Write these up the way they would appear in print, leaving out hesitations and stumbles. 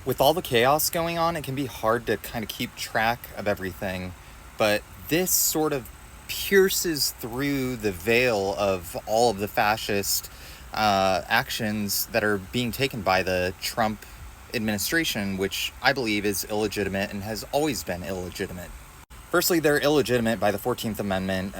With all the chaos going on, it can be hard to kind of keep track of everything, but this sort of pierces through the veil of all of the fascist actions that are being taken by the Trump administration, which I believe is illegitimate and has always been illegitimate. Firstly, they're illegitimate by the 14th Amendment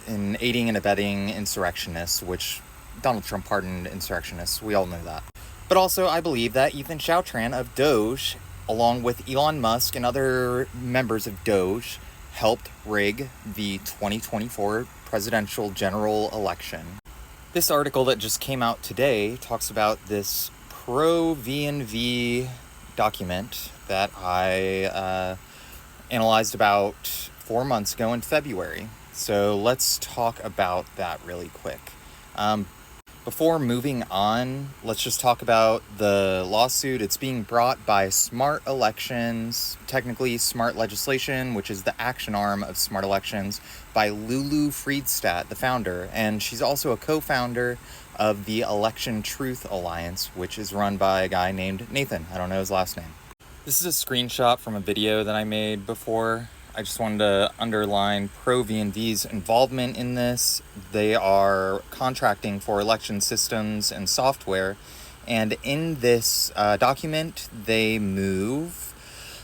in aiding and abetting insurrectionists, which Donald Trump pardoned insurrectionists. We all know that. But also, I believe that Ethan Choutran of DOGE, along with Elon Musk and other members of DOGE, helped rig the 2024 presidential general election. This article that just came out today talks about this Pro V&V document that I analyzed about 4 months ago in February. So let's talk about that really quick. Before moving on, let's just talk about the lawsuit. It's being brought by Smart Elections, technically Smart Legislation, which is the action arm of Smart Elections, by Lulu Friedstadt, the founder. And she's also a co-founder of the Election Truth Alliance, which is run by a guy named Nathan. I don't know his last name. This is a screenshot from a video that I made before. I just wanted to underline Pro V&V's involvement in this. They are contracting for election systems and software, and in this document, they move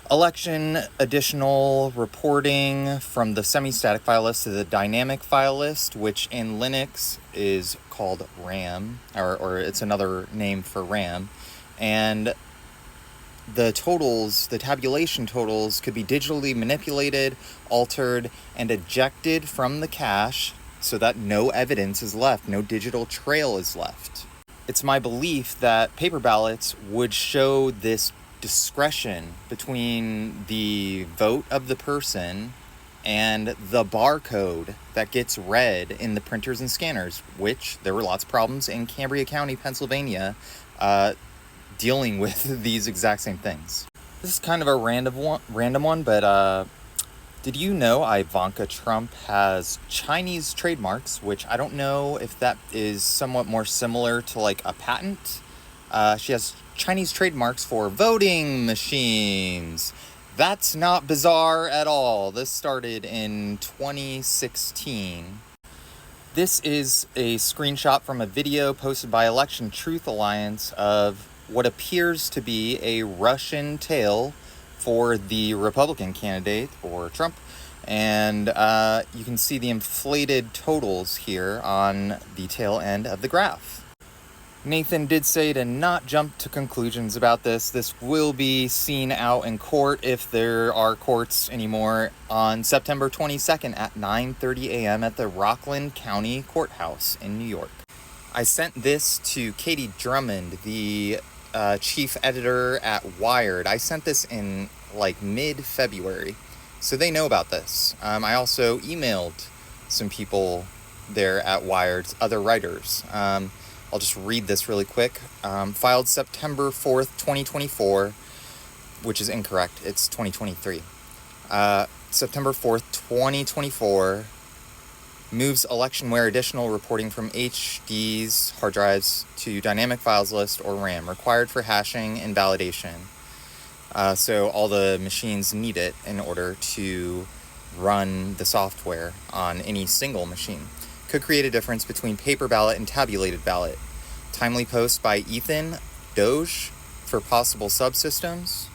election additional reporting from the semi-static file list to the dynamic file list, which in Linux is called RAM, or it's another name for RAM, and the totals, the tabulation totals, could be digitally manipulated, altered, and ejected from the cache so that no evidence is left, no digital trail is left. It's my belief that paper ballots would show this discretion between the vote of the person and the barcode that gets read in the printers and scanners, which there were lots of problems in Cambria County, Pennsylvania, dealing with these exact same things. This is kind of a random one, but did you know Ivanka Trump has Chinese trademarks, which I don't know if that is somewhat more similar to like a patent. She has Chinese trademarks for voting machines. That's not bizarre at all. This started in 2016. This is a screenshot from a video posted by Election Truth Alliance of what appears to be a Russian tail for the Republican candidate, or Trump, and you can see the inflated totals here on the tail end of the graph. Nathan did say to not jump to conclusions about this. This will be seen out in court, if there are courts anymore, on September 22nd at 9:30 a.m. at the Rockland County Courthouse in New York. I sent this to Katie Drummond, the chief editor at Wired. I sent this in like mid-February, so they know about this. I also emailed some people there at Wired, other writers. I'll just read this really quick. Filed September 4th, 2024, which is incorrect. It's 2023. September 4th, 2024, moves electionware additional reporting from HDs, hard drives, to dynamic files list or RAM, required for hashing and validation. So all the machines need it in order to run the software on any single machine. Could create a difference between paper ballot and tabulated ballot. Timely post by Ethan, DOGE, for possible subsystems.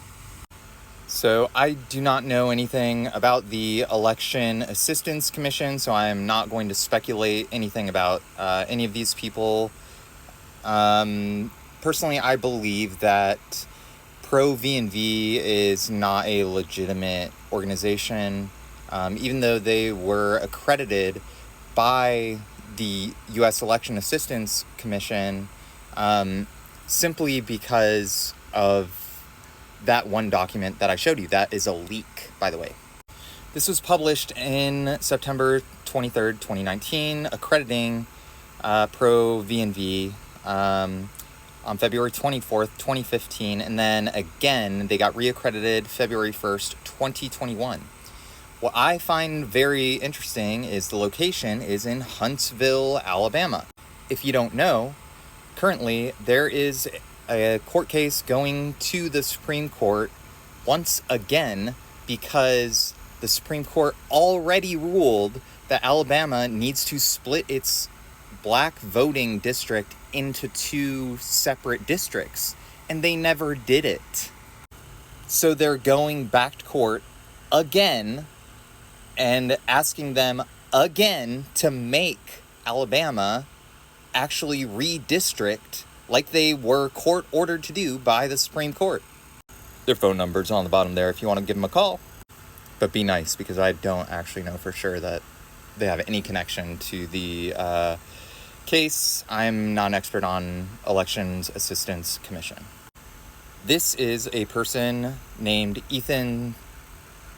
So I do not know anything about the Election Assistance Commission, so I am not going to speculate anything about any of these people. Personally, I believe that Pro V&V is not a legitimate organization, even though they were accredited by the U.S. Election Assistance Commission, simply because of that one document that I showed you. That is a leak, by the way. This was published in September 23rd, 2019, accrediting Pro V&V on February 24th, 2015, and then again, they got reaccredited February 1st, 2021. What I find very interesting is the location is in Huntsville, Alabama. If you don't know, currently there is a court case going to the Supreme Court once again because the Supreme Court already ruled that Alabama needs to split its black voting district into 2 separate districts, and they never did it. So they're going back to court again and asking them again to make Alabama actually redistrict like they were court ordered to do by the Supreme Court. Their phone number's on the bottom there if you want to give them a call. But be nice, because I don't actually know for sure that they have any connection to the case. I'm not an expert on Elections Assistance Commission. This is a person named Ethan.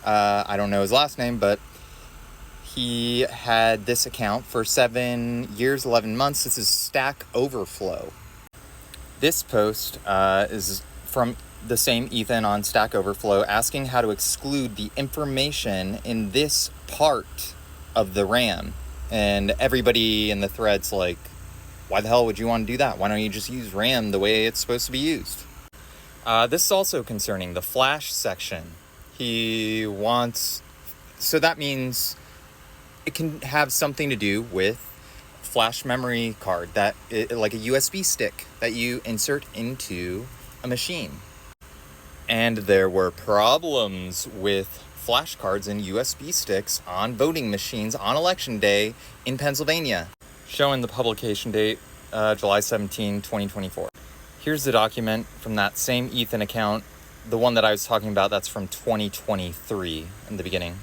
I don't know his last name, but he had this account for 7 years, 11 months. This is Stack Overflow. This post is from the same Ethan on Stack Overflow, asking how to exclude the information in this part of the RAM. And everybody in the thread's like, why the hell would you want to do that? Why don't you just use RAM the way it's supposed to be used? This is also concerning the flash section. So that means it can have something to do with flash memory card, like a USB stick that you insert into a machine. And there were problems with flashcards and USB sticks on voting machines on election day in Pennsylvania. Showing the publication date, July 17, 2024. Here's the document from that same Ethan account. The one that I was talking about, that's from 2023 in the beginning.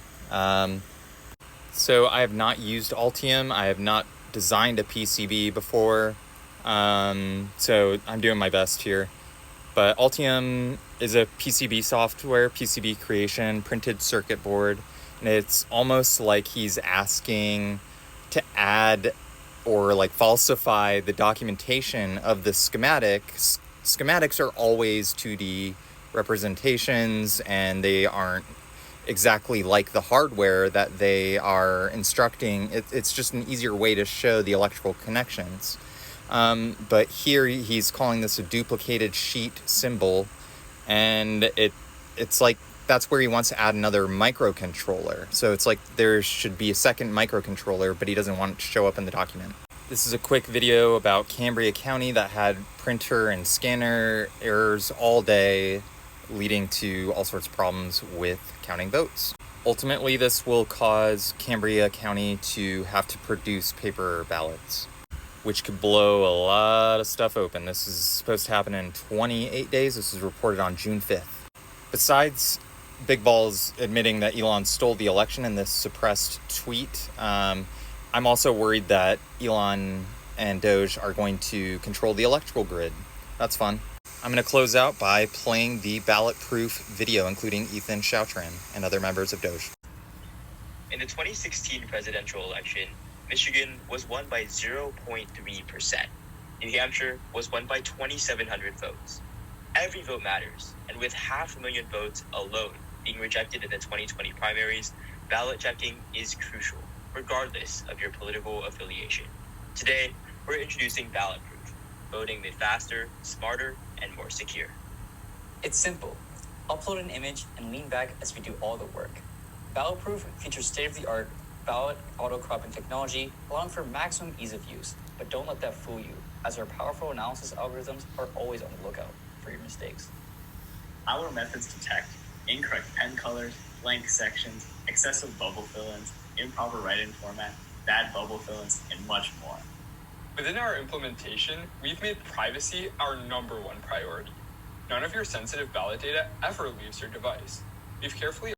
So I have not used Altium. I have not designed a PCB before. So I'm doing my best here. But Altium is a PCB software, PCB creation, printed circuit board. And it's almost like he's asking to add or like falsify the documentation of the schematics. Schematics are always 2D representations, and they aren't exactly like the hardware that they are instructing. It's just an easier way to show the electrical connections. But here he's calling this a duplicated sheet symbol, and it's like that's where he wants to add another microcontroller. So it's like there should be a second microcontroller, but he doesn't want it to show up in the document. This is a quick video about Cambria County that had printer and scanner errors all day, leading to all sorts of problems with counting votes. Ultimately, this will cause Cambria County to have to produce paper ballots, which could blow a lot of stuff open. This is supposed to happen in 28 days. This was reported on June 5th. Besides Big Balls admitting that Elon stole the election in this suppressed tweet, I'm also worried that Elon and DOGE are going to control the electrical grid. That's fun. I'm going to close out by playing the ballot-proof video, including Ethan Chautran and other members of DOGE. In the 2016 presidential election, Michigan was won by 0.3%. New Hampshire was won by 2,700 votes. Every vote matters, and with 500,000 votes alone being rejected in the 2020 primaries, ballot checking is crucial, regardless of your political affiliation. Today, we're introducing ballot-proof, voting made faster, smarter, and more secure. It's simple. Upload an image and lean back as we do all the work. Ballot-proof features state-of-the-art ballot auto-cropping technology, allowing for maximum ease of use. But don't let that fool you, as our powerful analysis algorithms are always on the lookout for your mistakes. Our methods detect incorrect pen colors, blank sections, excessive bubble fill-ins, improper write-in format, bad bubble fill-ins, and much more. Within our implementation, we've made privacy our #1 priority. None of your sensitive ballot data ever leaves your device. We've carefully